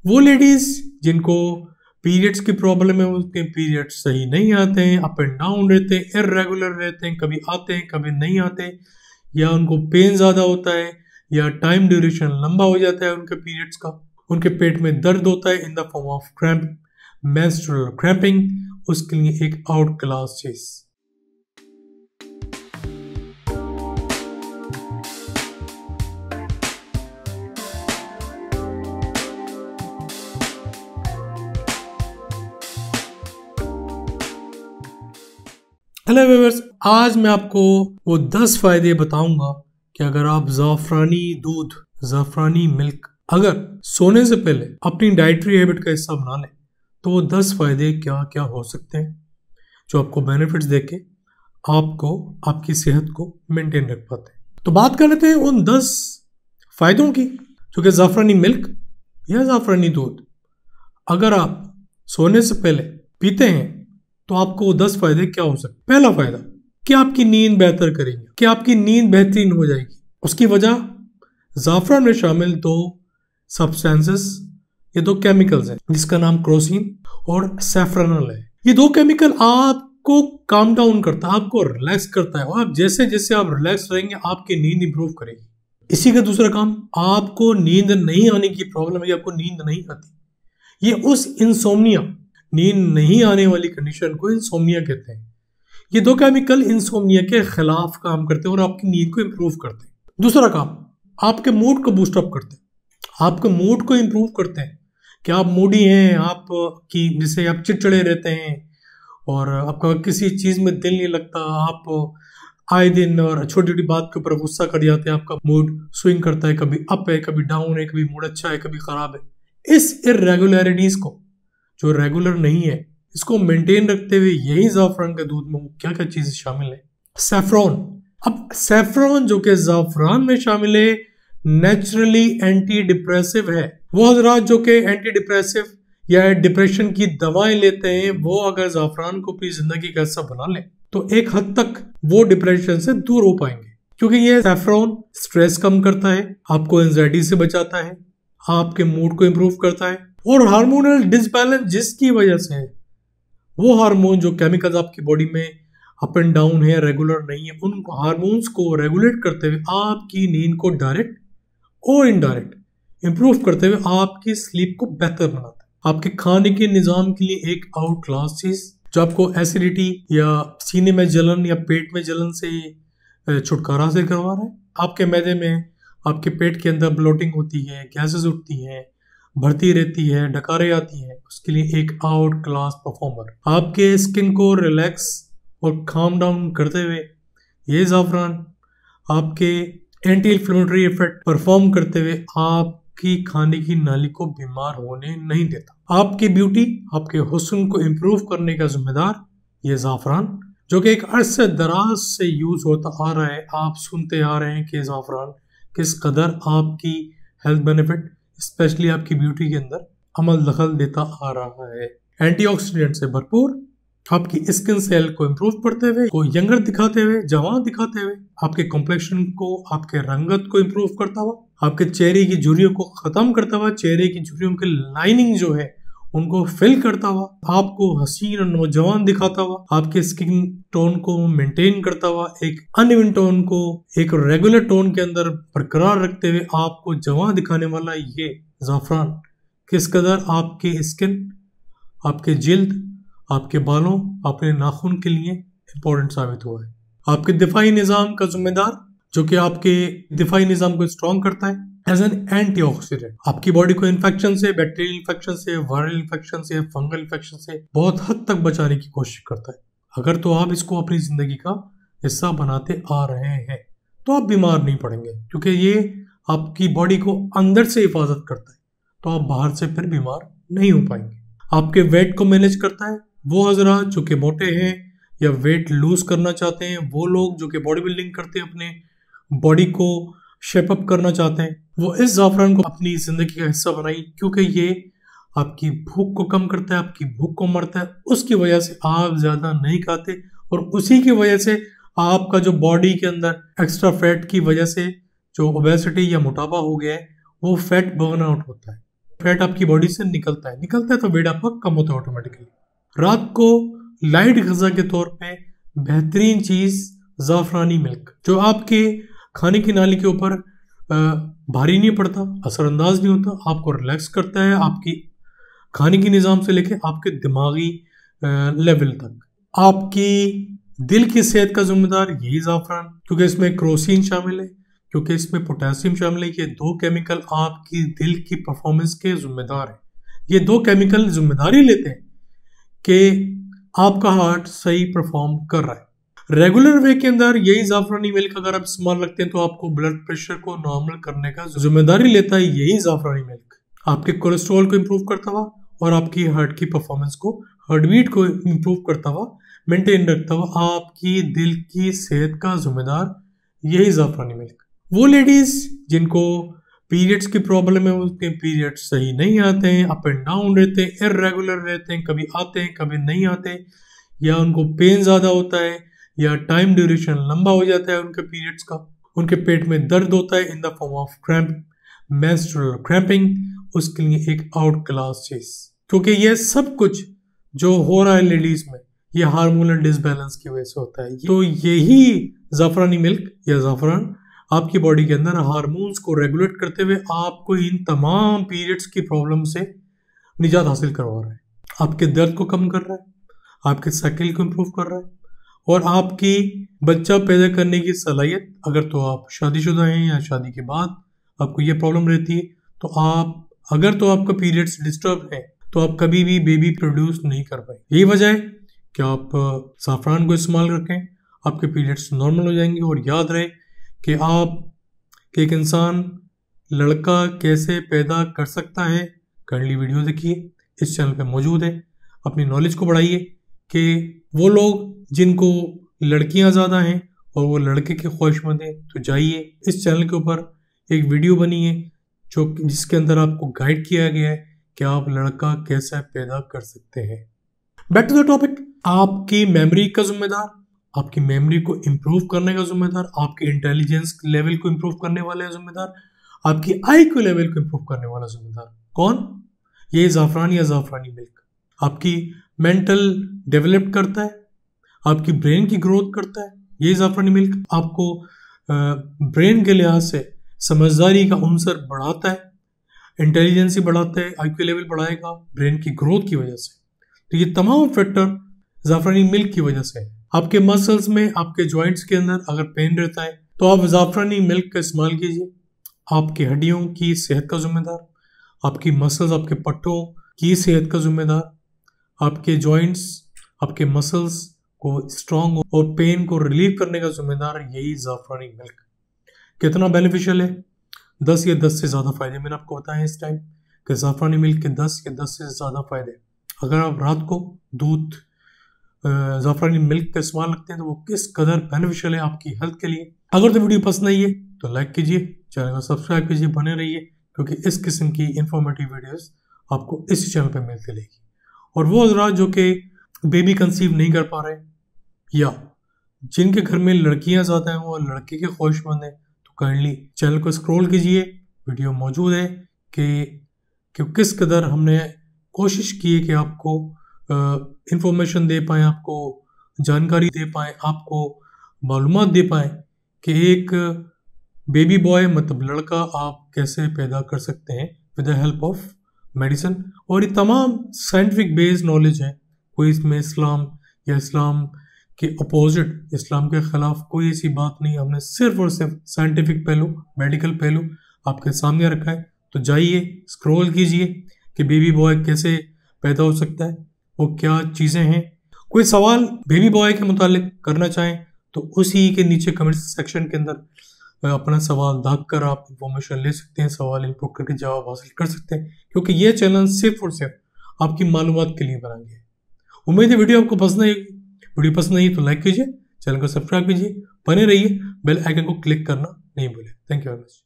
वो लेडीज जिनको पीरियड्स की प्रॉब्लम है, उनके पीरियड्स सही नहीं आते हैं, अप एंड डाउन रहते हैं, इरेगुलर रहते हैं, कभी आते हैं कभी नहीं आते, या उनको पेन ज़्यादा होता है, या टाइम ड्यूरेशन लंबा हो जाता है उनके पीरियड्स का, उनके पेट में दर्द होता है in the form of cramp, menstrual cramping, उसके लिए एक आउट क्लास चीज। हेलो व्यूअर्स, आज मैं आपको वो 10 फायदे बताऊंगा कि अगर आप ज़ाफ़रानी दूध, ज़ाफ़रानी मिल्क अगर सोने से पहले अपनी डाइटरी हैबिट का हिस्सा बना लें तो वो 10 फायदे क्या क्या हो सकते हैं जो आपको बेनिफिट्स देके आपको आपकी सेहत को मेंटेन रख पाते हैं। तो बात कर लेते हैं उन 10 फायदों की जो कि ज़ाफ़रानी मिल्क या ज़ाफ़रानी दूध अगर आप सोने से पहले पीते हैं तो आपको 10 फायदे क्या हो सकते हैं। पहला फायदा कि आपकी नींद बेहतर करेंगे, कि आपकी नींद बेहतरीन हो जाएगी। उसकी वजह ज़ाफ़रान में शामिल 2 सब्सटेंसेस, ये 2 केमिकल्स हैं जिसका नाम क्रोसिन और सैफ्रनल है। ये 2 केमिकल आपको काम डाउन करता है, आपको रिलैक्स करता है, और आप जैसे जैसे आप रिलैक्स रहेंगे आपकी नींद इंप्रूव करेगी। इसी का दूसरा काम, आपको नींद नहीं आने की प्रॉब्लम है, आपको नींद नहीं आती, ये उस इंसोम्निया, नींद नहीं आने वाली कंडीशन को इंसोम्निया कहते हैं। ये 2 केमिकल इंसोम्निया के खिलाफ काम करते हैं और आपकी नींद को इंप्रूव करते हैं। दूसरा काम, आपके मूड को बूस्ट अप करते हैं, आपके मूड को इंप्रूव करते हैं कि आप मूडी हैं, आप की जैसे आप चिड़चिड़े रहते हैं और आपका किसी चीज़ में दिल नहीं लगता, आप आए दिन और छोटी छोटी बात के ऊपर गुस्सा कर जाते हैं, आपका मूड स्विंग करता है, कभी अप है कभी डाउन है, कभी मूड अच्छा है कभी खराब है। इस इरेगुलरिटीज को, जो रेगुलर नहीं है, इसको मेंटेन रखते हुए यही ज़ाफ़रान के दूध में क्या क्या चीजें शामिल है। सैफ्रॉन, अब सैफ्रॉन जो कि ज़ाफ़रान में शामिल है, नेचुरली एंटी डिप्रेसिव है। वो हजरात जो कि एंटी डिप्रेसिव या डिप्रेशन की दवाएं लेते हैं, वो अगर ज़ाफ़रान को अपनी जिंदगी का हिस्सा बना लें तो एक हद तक वो डिप्रेशन से दूर हो पाएंगे, क्योंकि ये सैफ्रॉन स्ट्रेस कम करता है, आपको एंजाइटी से बचाता है, आपके मूड को इंप्रूव करता है, और हार्मोनल डिसबैलेंस जिसकी वजह से वो हार्मोन जो केमिकल्स आपकी बॉडी में अप एंड डाउन है, रेगुलर नहीं है, उन हार्मोन्स को रेगुलेट करते हुए आपकी नींद को डायरेक्ट और इनडायरेक्ट इंप्रूव करते हुए आपकी स्लीप को बेहतर बनाता है। आपके खाने के निज़ाम के लिए एक आउट क्लास चीज जो आपको एसिडिटी या सीने में जलन या पेट में जलन से छुटकारा से करवा रहा है। आपके मैदे में, आपके पेट के अंदर ब्लोटिंग होती है, गैसेस उठती हैं, भरती रहती है, डकारें आती हैं, उसके लिए एक आउट क्लास परफॉर्मर। आपके स्किन को रिलैक्स और काम डाउन करते हुए ये ज़ाफ़रान आपके एंटी इन्फ्लेमेटरी इफेक्ट परफॉर्म करते हुए आपकी खाने की नाली को बीमार होने नहीं देता। आपकी ब्यूटी, आपके हुस्न को इम्प्रूव करने का जिम्मेदार ये ज़ाफ़रान, जो कि एक अरसे दराज से यूज होता आ रहा है। आप सुनते आ रहे हैं कि ज़ाफ़रान किस कदर आपकी हेल्थ बेनिफिट, स्पेशली आपकी ब्यूटी के अंदर अमल दखल देता आ रहा है। एंटीऑक्सीडेंट से भरपूर, आपकी स्किन सेल को इंप्रूव करते हुए, को यंगर दिखाते हुए, जवान दिखाते हुए, आपके कॉम्प्लेक्शन को, आपके रंगत को इंप्रूव करता हुआ, आपके चेहरे की झुर्रियों को खत्म करता हुआ, चेहरे की झुर्रियों की लाइनिंग जो है उनको फिल करता हुआ, आपको हसीन और नौजवान दिखाता हुआ, आपके स्किन टोन को मेंटेन करता हुआ, एक अनइवन टोन को एक रेगुलर टोन के अंदर बरकरार रखते हुए आपको जवान दिखाने वाला ये ज़ाफ़रान किस कदर आपके स्किन, आपके जिल्द, आपके बालों, अपने नाखून के लिए इंपॉर्टेंट साबित हुआ है। आपके दिफाई निज़ाम का जिम्मेदार, जो कि आपके दिफाई निज़ाम को स्ट्रॉन्ग करता है एज एन एंटीऑक्सीडेंट, आपकी बॉडी को इन्फेक्शन से, बैक्टीरियल इन्फेक्शन से, वायरल इन्फेक्शन से, फंगल इन्फेक्शन से बहुत हद तक बचाने की कोशिश करता है। अगर तो आप इसको अपनी जिंदगी का हिस्सा बनाते आ रहे हैं तो आप बीमार नहीं पड़ेंगे, क्योंकि ये आपकी बॉडी को अंदर से हिफाजत करता है, तो आप बाहर से फिर बीमार नहीं हो पाएंगे। आपके वेट को मैनेज करता है। वो हजरात जो कि मोटे हैं या वेट लूज करना चाहते हैं, वो लोग जो कि बॉडी बिल्डिंग करते हैं, अपने बॉडी को शेप अप करना चाहते हैं, वो इस ज़ाफ़रान को अपनी ज़िंदगी का हिस्सा बनाई, क्योंकि ये आपकी भूख को कम करता है, आपकी भूख को मरता है। उसकी वजह से आप ज़्यादा नहीं खाते और उसी की वजह से आपका जो बॉडी के अंदर एक्स्ट्रा फैट की वजह से जो ओबेसिटी या मोटापा हो गया है, वो फैट बर्न आउट होता है। फैट आपकी बॉडी से निकलता है तो वेट आपका कम होता है ऑटोमेटिकली। रात को लाइट ग़िज़ा के तौर पे बेहतरीन चीज़ ज़ाफ़रानी मिल्क, जो आपके खाने की नाली के ऊपर भारी नहीं पड़ता, असरअंदाज नहीं होता, आपको रिलैक्स करता है, आपकी खाने की निज़ाम से लेके आपके दिमागी लेवल तक। आपकी दिल की सेहत का जिम्मेदार यही ज़ाफ़रान, क्योंकि इसमें क्रोसिन शामिल है, क्योंकि इसमें पोटेशियम शामिल है। ये दो केमिकल आपकी दिल की परफॉर्मेंस के जिम्मेदार हैं। ये दो केमिकल जिम्मेदारी लेते हैं कि आपका हार्ट सही परफॉर्म कर रहा है। रेगुलर वे के अंदर यही ज़ाफ़रानी मिल्क अगर आप इस्तेमाल रखते हैं तो आपको ब्लड प्रेशर को नॉर्मल करने का जिम्मेदारी लेता है यही ज़ाफ़रानी मिल्क। आपके कोलेस्ट्रॉल को इम्प्रूव करता हुआ और आपकी हार्ट की परफॉर्मेंस को, हार्ट बीट को इम्प्रूव करता हुआ, मेंटेन रखता हुआ आपकी दिल की सेहत का जिम्मेदार यही ज़ाफ़रानी मिल्क। वो लेडीज़ जिनको पीरियड्स की प्रॉब्लम है, उनके पीरियड्स सही नहीं आते हैं, अप एंड डाउन रहते हैं, इर्रेगुलर रहते हैं, कभी आते हैं कभी नहीं आते, या उनको पेन ज़्यादा होता है, या टाइम ड्यूरेशन लंबा हो जाता है उनके पीरियड्स का, उनके पेट में दर्द होता है in the form of cramp, menstrual cramping, उसके लिए एक आउट क्लास चीज़। क्योंकि ये सब कुछ जो हो रहा है लेडीज़ में ये हार्मोनल डिसबैलेंस की वजह से होता है। तो यही ज़ाफ़रानी मिल्क या ज़ाफ़रान आपकी बॉडी के अंदर हार्मोन्स को रेगुलेट करते हुए आपको इन तमाम पीरियड्स की प्रॉब्लम से निजात हासिल करवा रहा है, आपके दर्द को कम कर रहा है, आपके साइकिल को इम्प्रूव कर रहा है, और आपकी बच्चा पैदा करने की सलाहियत, अगर तो आप शादीशुदा हैं या शादी के बाद आपको ये प्रॉब्लम रहती है, तो आपका पीरियड्स डिस्टर्ब है तो आप कभी भी बेबी प्रोड्यूस नहीं कर पाए। यही वजह है कि आप ज़ाफ़रान को इस्तेमाल रखें, आपके पीरियड्स नॉर्मल हो जाएंगे। और याद रहे कि एक इंसान लड़का कैसे पैदा कर सकता है, करंटली वीडियो देखिए, इस चैनल पे मौजूद है। अपनी नॉलेज को बढ़ाइए कि वो लोग जिनको लड़कियां ज़्यादा हैं और वो लड़के के ख्वाहिशमंद हैं, तो जाइए इस चैनल के ऊपर एक वीडियो बनी है जिसके अंदर आपको गाइड किया गया है कि आप लड़का कैसे पैदा कर सकते हैं। बैक टू द टॉपिक, आपकी मेमोरी का जिम्मेदार, आपकी मेमोरी को इम्प्रूव करने का जिम्मेदार, आपके इंटेलिजेंस लेवल को इम्प्रूव करने वाले जिम्मेदार, आपकी IQ लेवल को इम्प्रूव करने वाला जिम्मेदार कौन? ये ज़ाफ़रान या ज़ाफ़रानी मिल्क आपकी मेंटल डेवलप करता है, आपकी ब्रेन की ग्रोथ करता है। ये ज़ाफ़रानी मिल्क आपको ब्रेन के लिहाज से समझदारी का अंसर बढ़ाता है, इंटेलिजेंसी बढ़ाता है, IQ लेवल बढ़ाएगा ब्रेन की ग्रोथ की वजह से। तो ये तमाम फैक्टर ज़ाफ़रानी मिल्क की वजह से है। आपके मसल्स में, आपके जॉइंट्स के अंदर अगर पेन रहता है तो आप ज़ाफ़रानी मिल्क का इस्तेमाल कीजिए। आपकी हड्डियों की सेहत का जिम्मेदार, आपकी मसल्स, आपके पट्टों की सेहत का जिम्मेदार, आपके जॉइंट्स, आपके मसल्स को स्ट्रॉन्ग और पेन को रिलीव करने का जिम्मेदार यही ज़ाफ़रानी मिल्क। कितना बेनिफिशियल है? 10 या 10 से ज़्यादा फ़ायदे मैंने आपको बताए इस टाइम कि ज़ाफ़रानी मिल्क के 10 या 10 से ज़्यादा फ़ायदे। अगर आप रात को दूध ज़ाफ़रानी मिल्क का इस्तेमाल रखते हैं तो वो किस कदर बेनिफिशियल है आपकी हेल्थ के लिए। अगर तो वीडियो पसंद आई है तो लाइक कीजिए, चैनल को सब्सक्राइब कीजिए, बने रहिए, क्योंकि इस किस्म की इंफॉर्मेटिव वीडियोस आपको इसी चैनल पे मिलती रहेगी। और वो हज़रात जो कि बेबी कंसीव नहीं कर पा रहे या जिनके घर में लड़कियां ज़्यादा हैं, वो लड़के के ख्वाहिशमंद हैं, तो काइंडली चैनल को स्क्रॉल कीजिए, वीडियो मौजूद है कि किस कदर हमने कोशिश की है कि आपको इंफॉर्मेशन दे पाएँ, आपको जानकारी दे पाएँ, आपको मालूमात दे पाएँ कि एक बेबी बॉय मतलब लड़का आप कैसे पैदा कर सकते हैं with the help of medicine. और ये तमाम साइंटिफिक बेस्ड नॉलेज है, कोई इसमें इस्लाम या इस्लाम के अपोजिट, इस्लाम के ख़िलाफ़ कोई ऐसी बात नहीं। हमने सिर्फ और सिर्फ साइंटिफिक पहलू, मेडिकल पहलू आपके सामने रखा है। तो जाइए स्क्रॉल कीजिए कि बेबी बॉय कैसे पैदा हो सकता है, वो क्या चीज़ें हैं। कोई सवाल बेबी बॉय के मुतालिक करना चाहें तो उसी के नीचे कमेंट सेक्शन के अंदर अपना सवाल दाग कर आप इंफॉर्मेशन ले सकते हैं, सवाल इनपुट करके जवाब हासिल कर सकते हैं, क्योंकि ये चैनल सिर्फ और सिर्फ आपकी मालूमात के लिए बना गया है। उम्मीद है वीडियो आपको पसंद आएगी। वीडियो पसंद आई तो लाइक कीजिए, चैनल को सब्सक्राइब कीजिए, बने रहिए, बेल आइकन को क्लिक करना नहीं भूलें। Thank you very much.